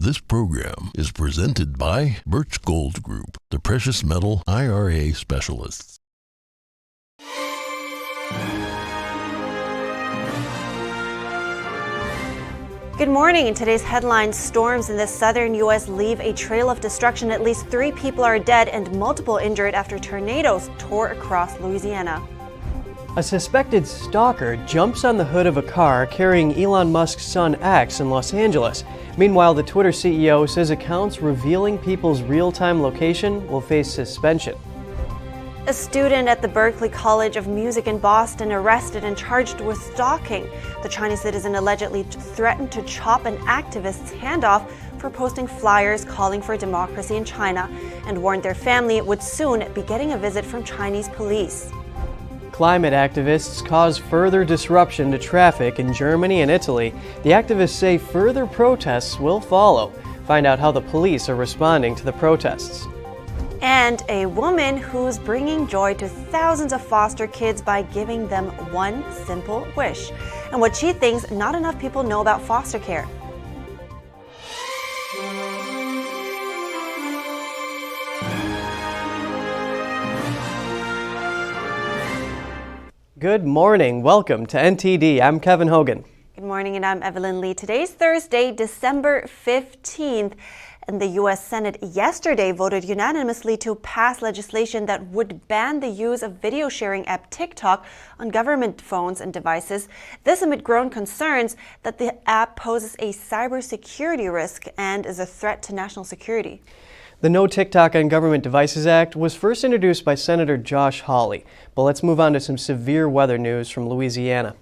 This program is presented by Birch Gold Group, the precious metal IRA specialists. Good morning. In today's headlines, storms in the southern U.S. leave a trail of destruction. At least 3 people are dead and multiple injured after tornadoes tore across Louisiana. A suspected stalker jumps on the hood of a car carrying Elon Musk's son X in Los Angeles. Meanwhile, the Twitter CEO says accounts revealing people's real-time location will face suspension. A student at the Berklee College of Music in Boston arrested and charged with stalking. The Chinese citizen allegedly threatened to chop an activist's hand off for posting flyers calling for democracy in China and warned their family it would soon be getting a visit from Chinese police. Climate activists cause further disruption to traffic in Germany and Italy. The activists say further protests will follow. Find out how the police are responding to the protests. And a woman who's bringing joy to thousands of foster kids by giving them one simple wish, and what she thinks not enough people know about foster care. Good morning. Welcome to NTD. I'm Kevin Hogan. Good morning, and I'm Evelyn Lee. Today's Thursday, December 15th. And the U.S. Senate yesterday voted unanimously to pass legislation that would ban the use of video sharing app TikTok on government phones and devices. This amid growing concerns that the app poses a cybersecurity risk and is a threat to national security. The No TikTok on Government Devices Act was first introduced by Senator Josh Hawley. But let's move on to some severe weather news from Louisiana.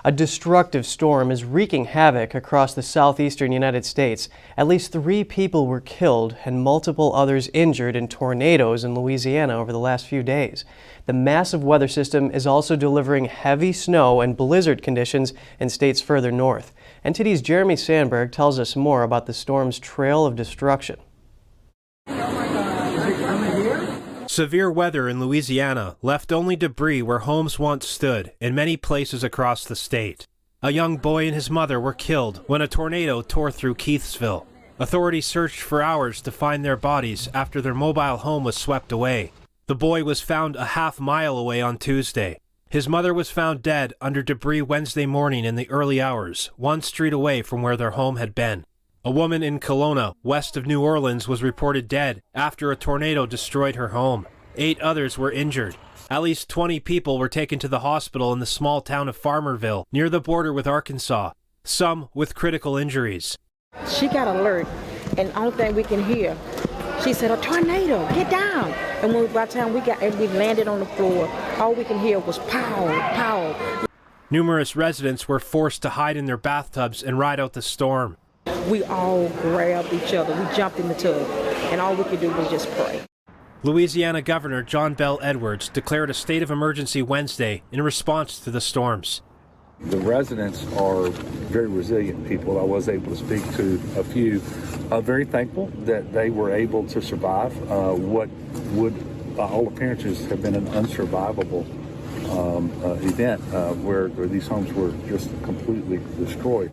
A destructive storm is wreaking havoc across the southeastern United States. At least 3 people were killed and multiple others injured in tornadoes in Louisiana over the last few days. The massive weather system is also delivering heavy snow and blizzard conditions in states further north. NTD's Jeremy Sandberg tells us more about the storm's trail of destruction. Severe weather in Louisiana left only debris where homes once stood in many places across the state. A young boy and his mother were killed when a tornado tore through Keithsville. Authorities searched for hours to find their bodies after their mobile home was swept away. The boy was found a half-mile away on Tuesday. His mother was found dead under debris Wednesday morning in the early hours, 1 street away from where their home had been. A woman in Kelowna, west of New Orleans, was reported dead after a tornado destroyed her home. 8 others were injured. At least 20 people were taken to the hospital in the small town of Farmerville, near the border with Arkansas, some with critical injuries. She got alert, and the only thing we can hear, she said, "A tornado, get down." And by the time we landed on the floor, all we can hear was pow, pow. Numerous residents were forced to hide in their bathtubs and ride out the storm. We all grabbed each other. We jumped in the tub, and all we could do was just pray. Louisiana Governor John Bel Edwards declared a state of emergency Wednesday in response to the storms. The residents are very resilient people. I was able to speak to a few. Very thankful that they were able to survive what would, by all appearances, have been an unsurvivable event where these homes were just completely destroyed.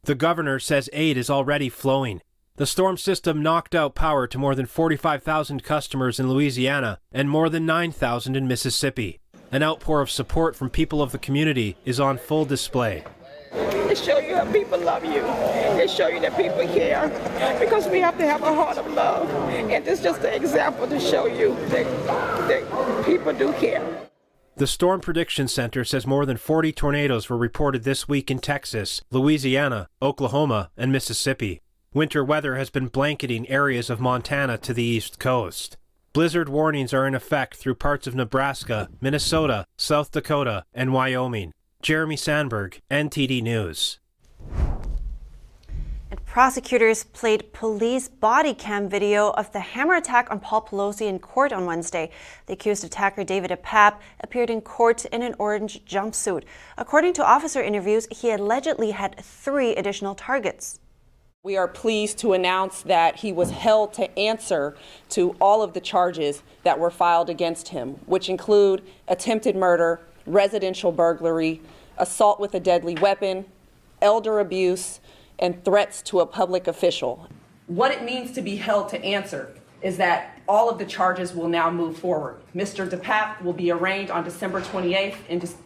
The governor says aid is already flowing. The storm system knocked out power to more than 45,000 customers in Louisiana and more than 9,000 in Mississippi. An outpour of support from people of the community is on full display. It shows you how people love you. It shows you that people care, because we have to have a heart of love. And this is just an example to show you that people do care. The Storm Prediction Center says more than 40 tornadoes were reported this week in Texas, Louisiana, Oklahoma, and Mississippi. Winter weather has been blanketing areas of Montana to the east coast. Blizzard warnings are in effect through parts of Nebraska, Minnesota, South Dakota, and Wyoming. Jeremy Sandberg, NTD News. And prosecutors played police body cam video of the hammer attack on Paul Pelosi in court on Wednesday. The accused attacker, David Apap, appeared in court in an orange jumpsuit. According to officer interviews, he allegedly had 3 additional targets. We are pleased to announce that he was held to answer to all of the charges that were filed against him, which include attempted murder, residential burglary, assault with a deadly weapon, elder abuse, and threats to a public official. What it means to be held to answer is that all of the charges will now move forward. Mr. DePape will be arraigned on December 28th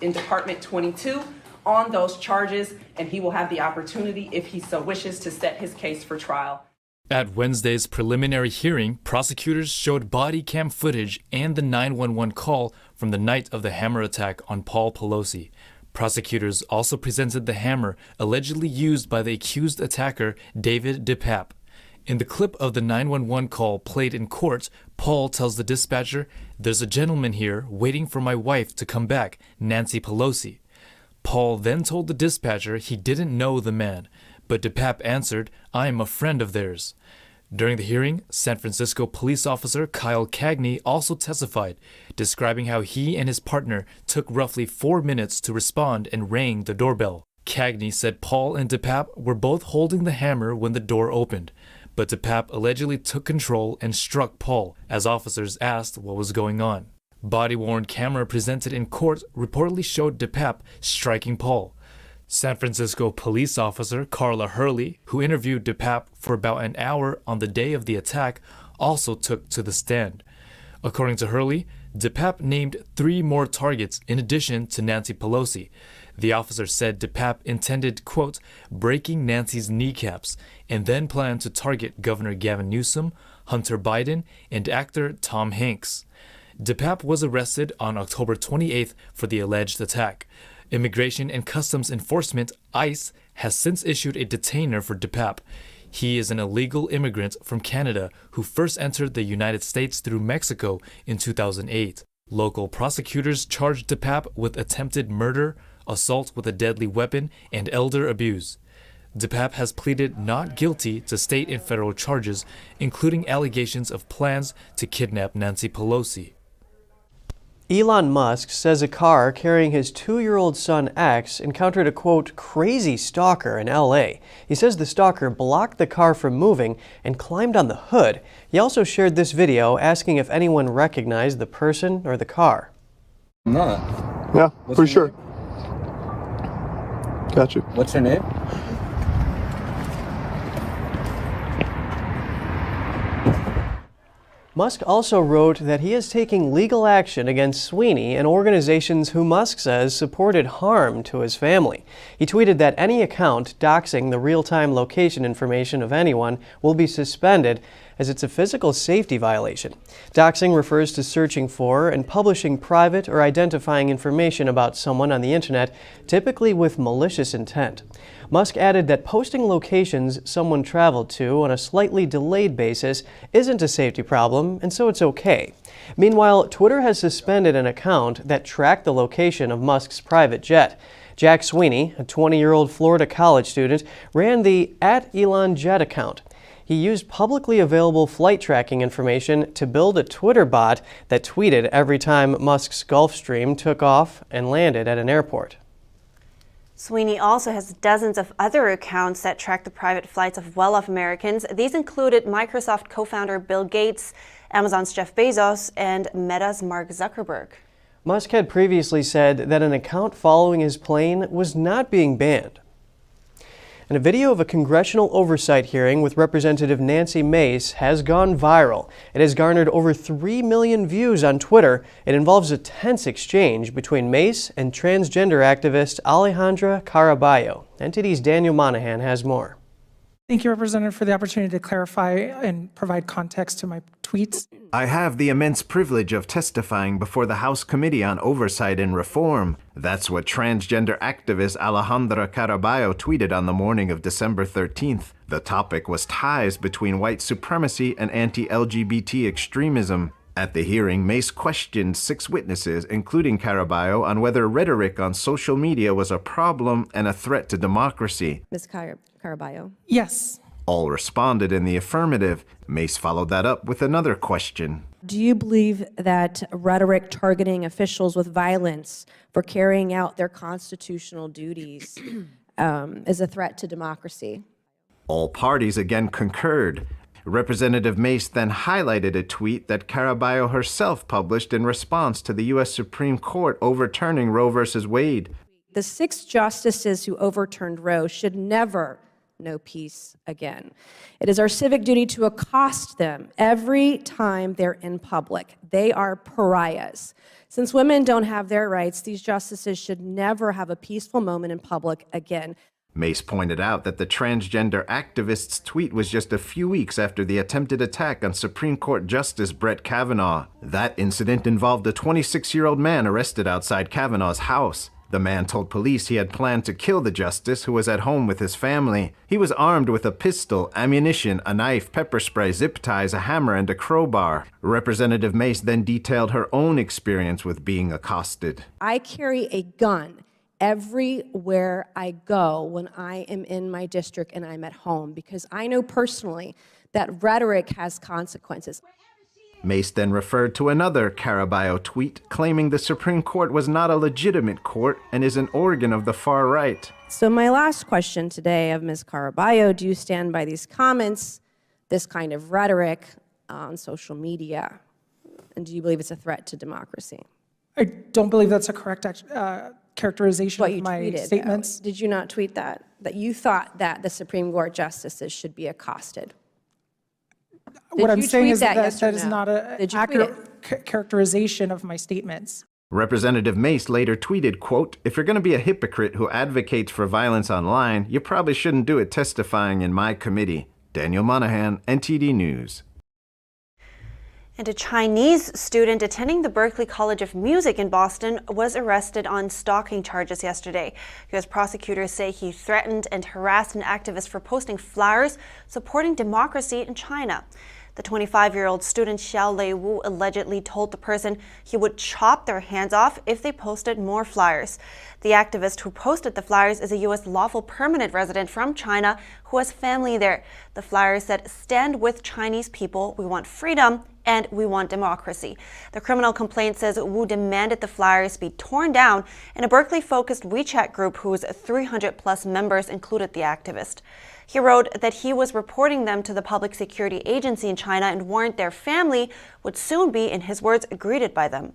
in Department 22 on those charges, and he will have the opportunity, if he so wishes, to set his case for trial. At Wednesday's preliminary hearing, prosecutors showed body cam footage and the 911 call from the night of the hammer attack on Paul Pelosi. Prosecutors also presented the hammer allegedly used by the accused attacker, David DePape. In the clip of the 911 call played in court, Paul tells the dispatcher, "There's a gentleman here waiting for my wife to come back, Nancy Pelosi." Paul then told the dispatcher he didn't know the man, but DePape answered, "I am a friend of theirs." During the hearing, San Francisco police officer Kyle Cagney also testified, describing how he and his partner took roughly 4 minutes to respond and rang the doorbell. Cagney said Paul and DePape were both holding the hammer when the door opened, but DePape allegedly took control and struck Paul as officers asked what was going on. Body-worn camera presented in court reportedly showed DePape striking Paul. San Francisco police officer Carla Hurley, who interviewed DePape for about an hour on the day of the attack, also took to the stand. According to Hurley, DePape named 3 more targets in addition to Nancy Pelosi. The officer said DePape intended, quote, breaking Nancy's kneecaps, and then planned to target Governor Gavin Newsom, Hunter Biden, and actor Tom Hanks. DePape was arrested on October 28th for the alleged attack. Immigration and Customs Enforcement, ICE, has since issued a detainer for DePape. He is an illegal immigrant from Canada who first entered the United States through Mexico in 2008. Local prosecutors charged DePape with attempted murder, assault with a deadly weapon, and elder abuse. DePape has pleaded not guilty to state and federal charges, including allegations of plans to kidnap Nancy Pelosi. Elon Musk says a car carrying his 2-year-old son X encountered a, quote, crazy stalker in LA. He says the stalker blocked the car from moving and climbed on the hood. He also shared this video asking if anyone recognized the person or the car. I'm not. Yeah, What's pretty sure. Name? Got you. What's your name? Musk also wrote that he is taking legal action against Sweeney and organizations who Musk says supported harm to his family. He tweeted that any account doxing the real-time location information of anyone will be suspended as it's a physical safety violation. Doxing refers to searching for and publishing private or identifying information about someone on the internet, typically with malicious intent. Musk added that posting locations someone traveled to on a slightly delayed basis isn't a safety problem, and so it's okay. Meanwhile, Twitter has suspended an account that tracked the location of Musk's private jet. Jack Sweeney, a 20-year-old Florida college student, ran the @ElonJet account. He used publicly available flight tracking information to build a Twitter bot that tweeted every time Musk's Gulfstream took off and landed at an airport. Sweeney also has dozens of other accounts that track the private flights of well-off Americans. These included Microsoft co-founder Bill Gates, Amazon's Jeff Bezos, and Meta's Mark Zuckerberg. Musk had previously said that an account following his plane was not being banned. And a video of a congressional oversight hearing with Representative Nancy Mace has gone viral. It has garnered over 3 million views on Twitter. It involves a tense exchange between Mace and transgender activist Alejandra Caraballo. NTD's Daniel Monahan has more. Thank you, Representative, for the opportunity to clarify and provide context to my tweets. I have the immense privilege of testifying before the House Committee on Oversight and Reform. That's what transgender activist Alejandra Caraballo tweeted on the morning of December 13th. The topic was ties between white supremacy and anti-LGBT extremism. At the hearing, Mace questioned 6 witnesses, including Caraballo, on whether rhetoric on social media was a problem and a threat to democracy. Ms. Caraballo? Yes. All responded in the affirmative. Mace followed that up with another question. Do you believe that rhetoric targeting officials with violence for carrying out their constitutional duties is a threat to democracy? All parties again concurred. Representative Mace then highlighted a tweet that Caraballo herself published in response to the U.S. Supreme Court overturning Roe v. Wade. The 6 justices who overturned Roe should never no peace again. It is our civic duty to accost them every time they're in public. They are pariahs. Since women don't have their rights, these justices should never have a peaceful moment in public again. Mace pointed out that the transgender activist's tweet was just a few weeks after the attempted attack on Supreme Court Justice Brett Kavanaugh. That incident involved a 26-year-old man arrested outside Kavanaugh's house. The man told police he had planned to kill the justice, who was at home with his family. He was armed with a pistol, ammunition, a knife, pepper spray, zip ties, a hammer, and a crowbar. Representative Mace then detailed her own experience with being accosted. I carry a gun everywhere I go when I am in my district and I'm at home, because I know personally that rhetoric has consequences. Mace then referred to another Caraballo tweet claiming the Supreme Court was not a legitimate court and is an organ of the far right. So my last question today of Ms. Caraballo, do you stand by these comments, this kind of rhetoric on social media, and do you believe it's a threat to democracy? I don't believe that's a correct characterization What of you my tweeted, statements. though. Did you not tweet that? That you thought that the Supreme Court justices should be accosted? What I'm saying is that yes or that is no? not an Did you tweet accurate characterization of my statements. Representative Mace later tweeted, quote, "If you're going to be a hypocrite who advocates for violence online, you probably shouldn't do it testifying in my committee." Daniel Monahan, NTD News. And a Chinese student attending the Berklee College of Music in Boston was arrested on stalking charges yesterday. U.S. prosecutors say he threatened and harassed an activist for posting flyers supporting democracy in China. The 25-year-old student Xiaolei Wu allegedly told the person he would chop their hands off if they posted more flyers. The activist who posted the flyers is a U.S. lawful permanent resident from China who has family there. The flyers said, "Stand with Chinese people, we want freedom, and we want democracy." The criminal complaint says Wu demanded the flyers be torn down, and a Berkeley-focused WeChat group whose 300-plus members included the activist. He wrote that he was reporting them to the Public Security Agency in China and warned their family would soon be, in his words, greeted by them.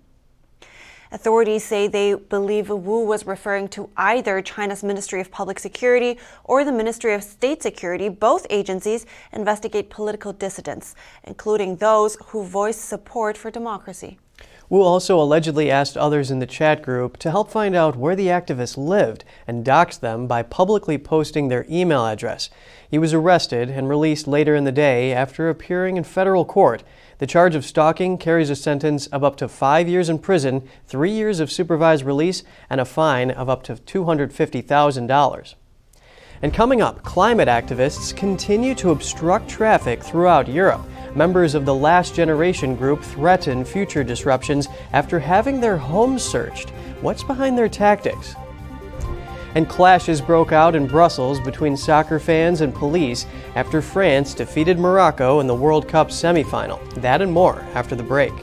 Authorities say they believe Wu was referring to either China's Ministry of Public Security or the Ministry of State Security. Both agencies investigate political dissidents, including those who voice support for democracy. Wu also allegedly asked others in the chat group to help find out where the activists lived and doxed them by publicly posting their email address. He was arrested and released later in the day after appearing in federal court. The charge of stalking carries a sentence of up to 5 years in prison, 3 years of supervised release, and a fine of up to $250,000. And coming up, climate activists continue to obstruct traffic throughout Europe. Members of the Last Generation group threaten future disruptions after having their homes searched. What's behind their tactics? And clashes broke out in Brussels between soccer fans and police after France defeated Morocco in the World Cup semifinal. That and more after the break.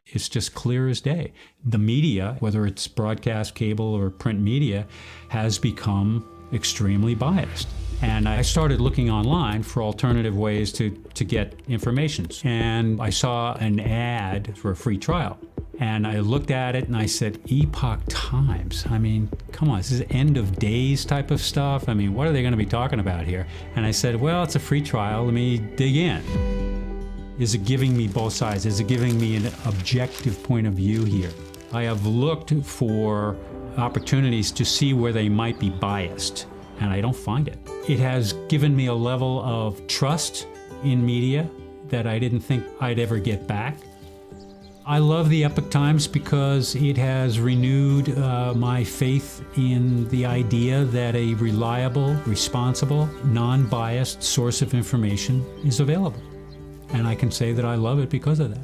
It's just clear as day. The media, whether it's broadcast, cable, or print media, has become extremely biased. And I started looking online for alternative ways to get information. And I saw an ad for a free trial. And I looked at it and I said, Epoch Times. I mean, come on, this is end of days type of stuff. I mean, what are they going to be talking about here? And I said, well, it's a free trial. Let me dig in. Is it giving me both sides? Is it giving me an objective point of view here? I have looked for opportunities to see where they might be biased, and I don't find it. It has given me a level of trust in media that I didn't think I'd ever get back. I love the Epoch Times because it has renewed my faith in the idea that a reliable, responsible, non-biased source of information is available. And I can say that I love it because of that.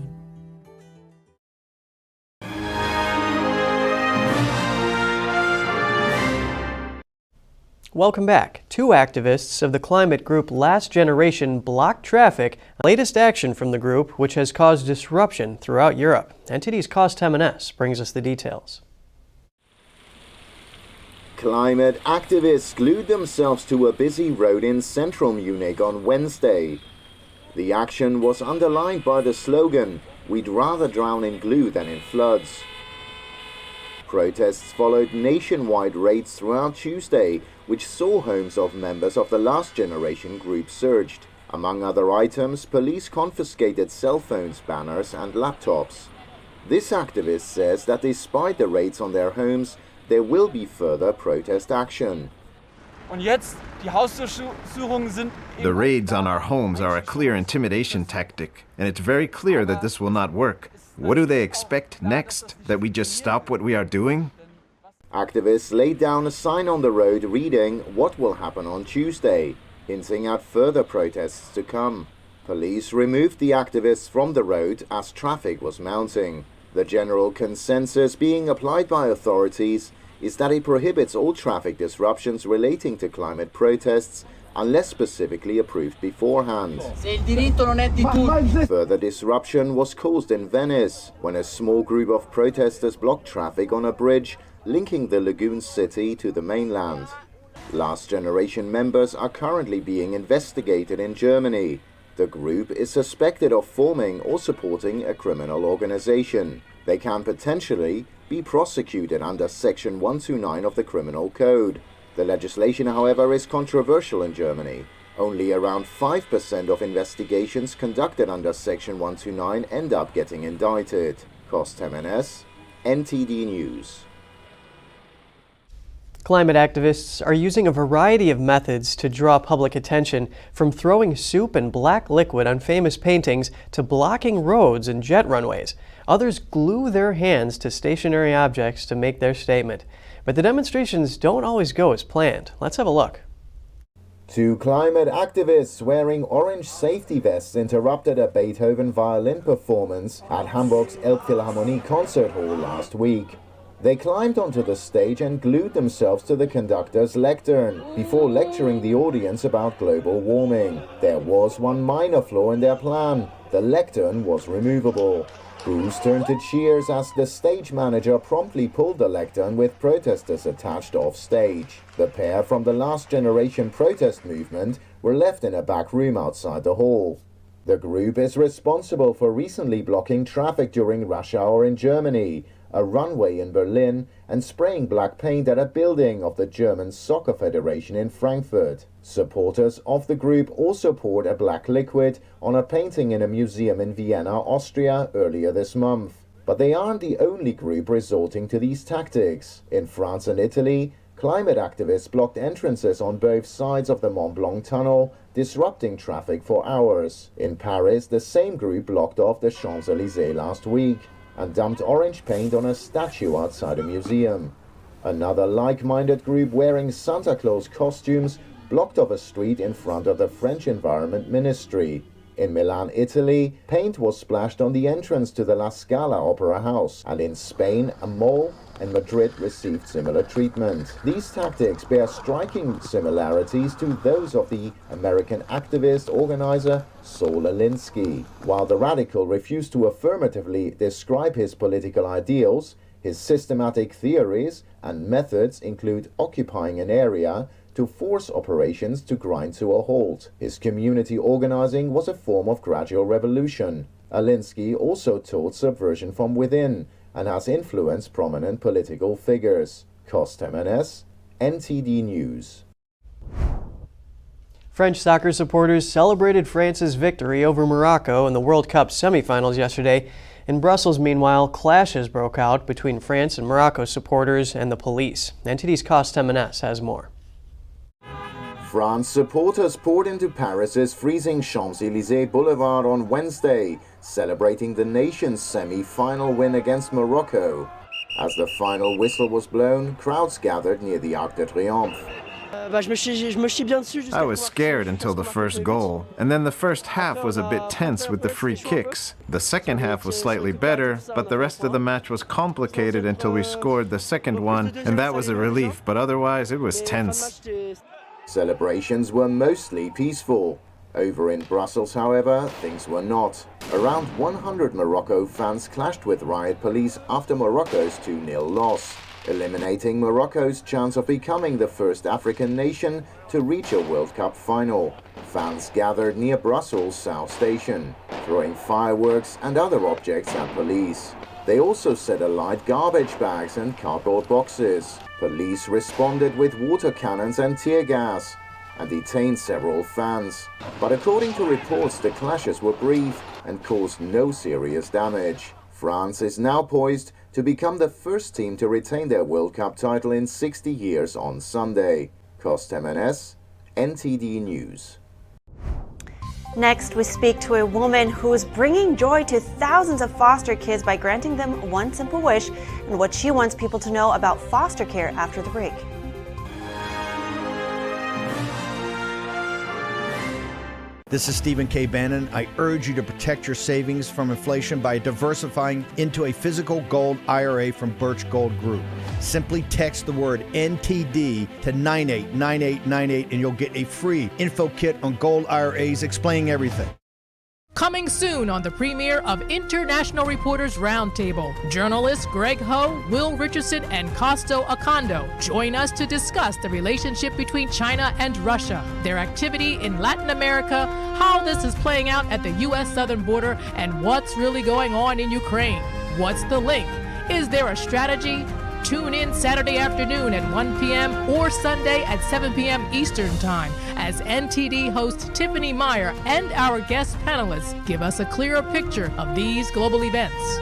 Welcome back. Two activists of the climate group Last Generation blocked traffic. Latest action from the group, which has caused disruption throughout Europe. NTD's Cost M&S brings us the details. Climate activists glued themselves to a busy road in central Munich on Wednesday. The action was underlined by the slogan, "We'd rather drown in glue than in floods." Protests followed nationwide raids throughout Tuesday, which saw homes of members of the Last Generation group searched. Among other items, police confiscated cell phones, banners and laptops. This activist says that despite the raids on their homes, there will be further protest action. The raids on our homes are a clear intimidation tactic, and it's very clear that this will not work. What do they expect next? That we just stop what we are doing? Activists laid down a sign on the road reading what will happen on Tuesday, hinting at further protests to come. Police removed the activists from the road as traffic was mounting. The general consensus being applied by authorities is that it prohibits all traffic disruptions relating to climate protests unless specifically approved beforehand. Further disruption was caused in Venice when a small group of protesters blocked traffic on a bridge linking the lagoon city to the mainland. Last Generation members are currently being investigated in Germany. The group is suspected of forming or supporting a criminal organization. They can potentially be prosecuted under Section 129 of the Criminal Code. The legislation, however, is controversial in Germany. Only around 5% of investigations conducted under Section 129 end up getting indicted. Kost Jimenez, NTD News. Climate activists are using a variety of methods to draw public attention, from throwing soup and black liquid on famous paintings to blocking roads and jet runways. Others glue their hands to stationary objects to make their statement. But the demonstrations don't always go as planned. Let's have a look. Two climate activists wearing orange safety vests interrupted a Beethoven violin performance at Hamburg's Elbphilharmonie concert hall last week. They climbed onto the stage and glued themselves to the conductor's lectern before lecturing the audience about global warming. There was one minor flaw in their plan. The lectern was removable. Boos turned to cheers as the stage manager promptly pulled the lectern with protesters attached off stage. The pair from the Last Generation protest movement were left in a back room outside the hall. The group is responsible for recently blocking traffic during rush hour in Germany, a runway in Berlin, and spraying black paint at a building of the German Soccer Federation in Frankfurt. Supporters of the group also poured a black liquid on a painting in a museum in Vienna, Austria earlier this month. But they aren't the only group resorting to these tactics. In France and Italy, climate activists blocked entrances on both sides of the Mont Blanc tunnel, disrupting traffic for hours. In Paris, the same group blocked off the Champs-Élysées last week and dumped orange paint on a statue outside a museum. Another like-minded group wearing Santa Claus costumes blocked off a street in front of the French Environment Ministry. In Milan, Italy, paint was splashed on the entrance to the La Scala Opera House, and in Spain, a mall in Madrid received similar treatment. These tactics bear striking similarities to those of the American activist organizer Saul Alinsky. While the radical refused to affirmatively describe his political ideals, his systematic theories and methods include occupying an area to force operations to grind to a halt. His community organizing was a form of gradual revolution. Alinsky also taught subversion from within and has influenced prominent political figures. Kost Jimenez, NTD News. French soccer supporters celebrated France's victory over Morocco in the World Cup semifinals yesterday. In Brussels, meanwhile, clashes broke out between France and Morocco supporters and the police. NTD's Kost Jimenez has more. France supporters poured into Paris's freezing Champs-Élysées Boulevard on Wednesday, celebrating the nation's semi-final win against Morocco. As the final whistle was blown, crowds gathered near the Arc de Triomphe. I was scared until the first goal, and then the first half was a bit tense with the free kicks. The second half was slightly better, but the rest of the match was complicated until we scored the second one, and that was a relief, but otherwise it was tense. Celebrations were mostly peaceful. Over in Brussels, however, things were not. Around 100 Morocco fans clashed with riot police after Morocco's 2-0 loss, eliminating Morocco's chance of becoming the first African nation to reach a World Cup final. Fans gathered near Brussels South Station, throwing fireworks and other objects at police. They also set alight garbage bags and cardboard boxes. Police responded with water cannons and tear gas and detained several fans. But according to reports, the clashes were brief and caused no serious damage. France is now poised to become the first team to retain their World Cup title in 60 years on Sunday. Kostem NS, NTD News. Next, we speak to a woman who is bringing joy to thousands of foster kids by granting them one simple wish and what she wants people to know about foster care after the break. This is Stephen K. Bannon. I urge you to protect your savings from inflation by diversifying into a physical gold IRA from Birch Gold Group. Simply text the word NTD to 989898 and you'll get a free info kit on gold IRAs explaining everything. Coming soon on the premiere of International Reporters Roundtable, journalists Greg Ho, Will Richardson, and Costo Acondo join us to discuss the relationship between China and Russia, their activity in Latin America, how this is playing out at the U.S. southern border, and what's really going on in Ukraine. What's the link? Is there a strategy? Tune in Saturday afternoon at 1 p.m. or Sunday at 7 p.m. Eastern Time as NTD host Tiffany Meyer and our guest panelists give us a clearer picture of these global events.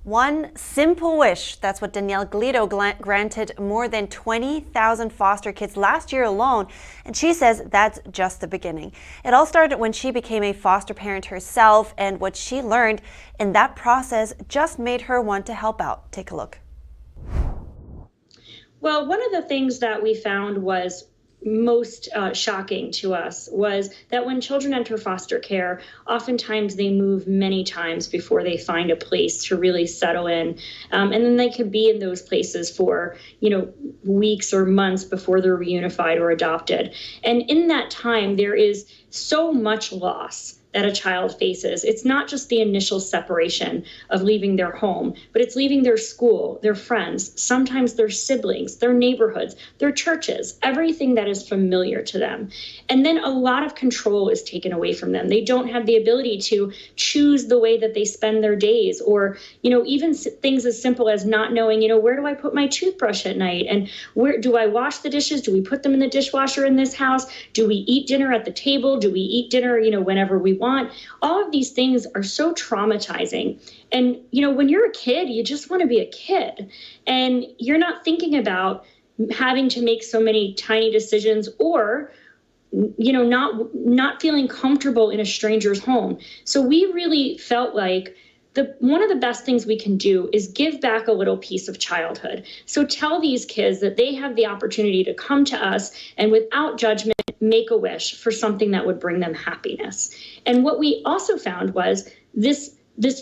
One simple wish. That's what Danielle Glito granted more than 20,000 foster kids last year alone. And she says that's just the beginning. It all started when she became a foster parent herself, and what she learned in that process just made her want to help out. Take a look. Well, one of the things that we found was most shocking to us was that when children enter foster care, oftentimes they move many times before they find a place to really settle in. And then they could be in those places for, weeks or months before they're reunified or adopted. And in that time, there is so much loss that a child faces. It's not just the initial separation of leaving their home, but it's leaving their school, their friends, sometimes their siblings, their neighborhoods, their churches, everything that is familiar to them. And then a lot of control is taken away from them. They don't have the ability to choose the way that they spend their days, or, even things as simple as not knowing, where do I put my toothbrush at night? And where do I wash the dishes? Do we put them in the dishwasher in this house? Do we eat dinner at the table? Do we eat dinner, whenever we want? All of these things are so traumatizing. And, when you're a kid, you just want to be a kid. And you're not thinking about having to make so many tiny decisions or, not feeling comfortable in a stranger's home. So we really felt like one of the best things we can do is give back a little piece of childhood. So tell these kids that they have the opportunity to come to us and without judgment, make a wish for something that would bring them happiness. And what we also found was this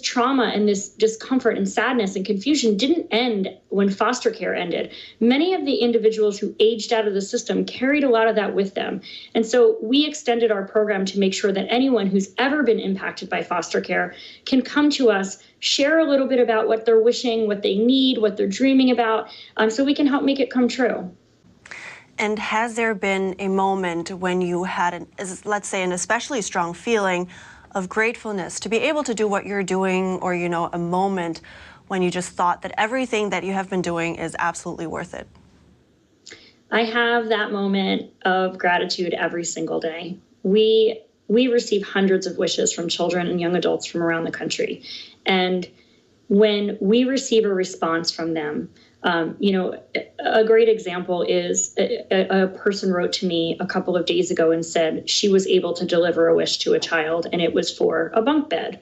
trauma and this discomfort and sadness and confusion didn't end when foster care ended. Many of the individuals who aged out of the system carried a lot of that with them. And so we extended our program to make sure that anyone who's ever been impacted by foster care can come to us, share a little bit about what they're wishing, what they need, what they're dreaming about, so we can help make it come true. And has there been a moment when you had, let's say, an especially strong feeling of gratefulness to be able to do what you're doing, or, a moment when you just thought that everything that you have been doing is absolutely worth it? I have that moment of gratitude every single day. We receive hundreds of wishes from children and young adults from around the country. And when we receive a response from them, a great example is a person wrote to me a couple of days ago and said she was able to deliver a wish to a child, and it was for a bunk bed.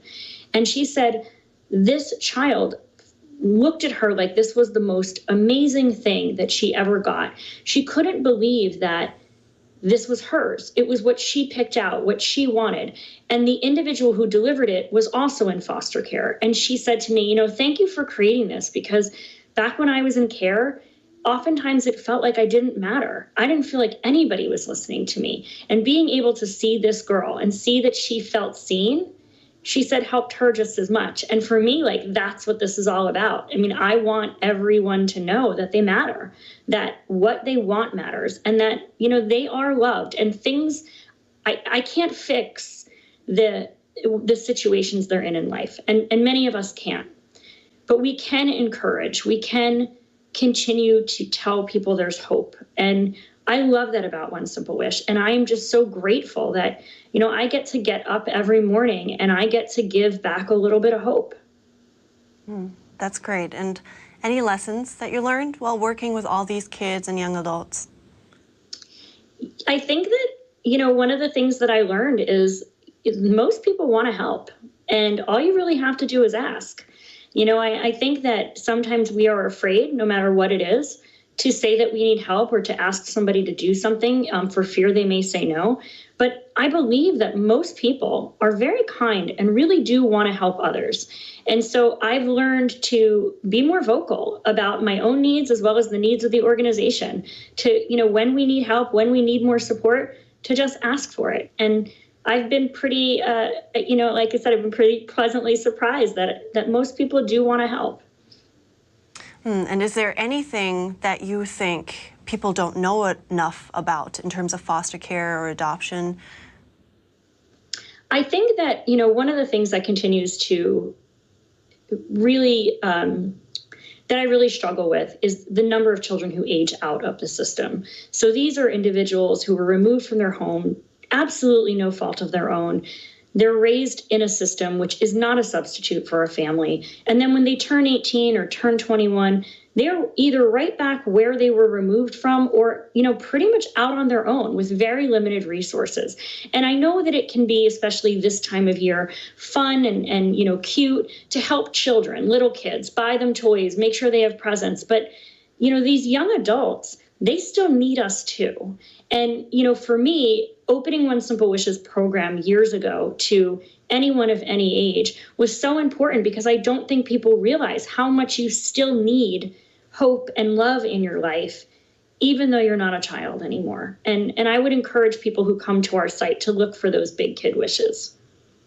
And she said this child looked at her like this was the most amazing thing that she ever got. She couldn't believe that this was hers. It was what she picked out, what she wanted. And the individual who delivered it was also in foster care. And she said to me, thank you for creating this, because back when I was in care, oftentimes it felt like I didn't matter. I didn't feel like anybody was listening to me. And being able to see this girl and see that she felt seen she said helped her just as much. And for me, like, that's what this is all about. I mean, I want everyone to know that they matter, that what they want matters, and that, you know, they are loved. And things, I can't fix the situations they're in life, and many of us can't. But we can encourage, we can continue to tell people there's hope. And I love that about One Simple Wish. And I am just so grateful that, you know, I get to get up every morning and I get to give back a little bit of hope. That's great. And any lessons that you learned while working with all these kids and young adults? I think that, you know, one of the things that I learned is most people want to help. And all you really have to do is ask. You know, I think that sometimes we are afraid, no matter what it is, to say that we need help or to ask somebody to do something for fear they may say no. But I believe that most people are very kind and really do want to help others. And so I've learned to be more vocal about my own needs as well as the needs of the organization. To, you know, when we need help, when we need more support, to just ask for it. And I've been pretty, you know, like I said, I've been pretty pleasantly surprised that most people do want to help. And is there anything that you think people don't know enough about in terms of foster care or adoption? I think that, you know, one of the things that continues to really, that I really struggle with is the number of children who age out of the system. So these are individuals who were removed from their home, absolutely no fault of their own. They're raised in a system which is not a substitute for a family. And then when they turn 18 or turn 21, they're either right back where they were removed from or, you know, pretty much out on their own with very limited resources. And I know that it can be, especially this time of year, fun and you know, cute to help children, little kids, buy them toys, make sure they have presents. But, you know, these young adults, they still need us too. And, you know, for me, opening One Simple Wishes program years ago to anyone of any age was so important because I don't think people realize how much you still need hope and love in your life, even though you're not a child anymore. And I would encourage people who come to our site to look for those big kid wishes.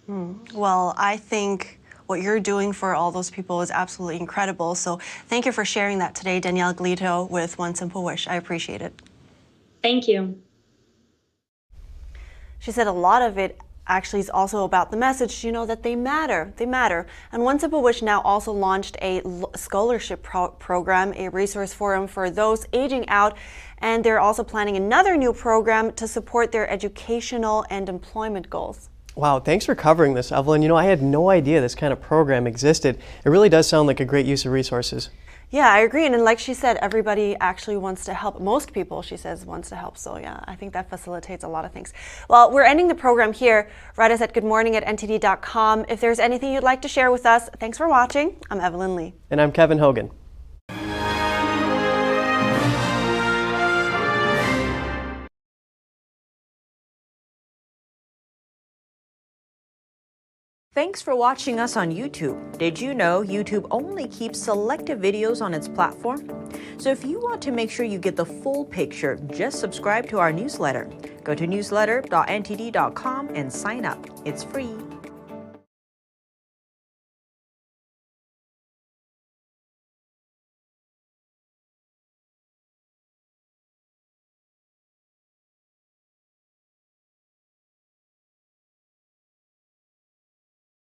Well, I think what you're doing for all those people is absolutely incredible. So thank you for sharing that today, Danielle Glito with One Simple Wish. I appreciate it. Thank you. She said a lot of it actually is also about the message, you know, that they matter. They matter. And One Simple Wish now also launched a scholarship program, a resource forum for those aging out. And they're also planning another new program to support their educational and employment goals. Wow, thanks for covering this, Evelyn. You know, I had no idea this kind of program existed. It really does sound like a great use of resources. Yeah, I agree. And like she said, everybody actually wants to help. Most people, she says, wants to help. So yeah, I think that facilitates a lot of things. Well, we're ending the program here. Write us at goodmorning@ntd.com. If there's anything you'd like to share with us, thanks for watching. I'm Evelyn Lee. And I'm Kevin Hogan. Thanks for watching us on YouTube. Did you know YouTube only keeps selective videos on its platform? So if you want to make sure you get the full picture, just subscribe to our newsletter. Go to newsletter.ntd.com and sign up. It's free.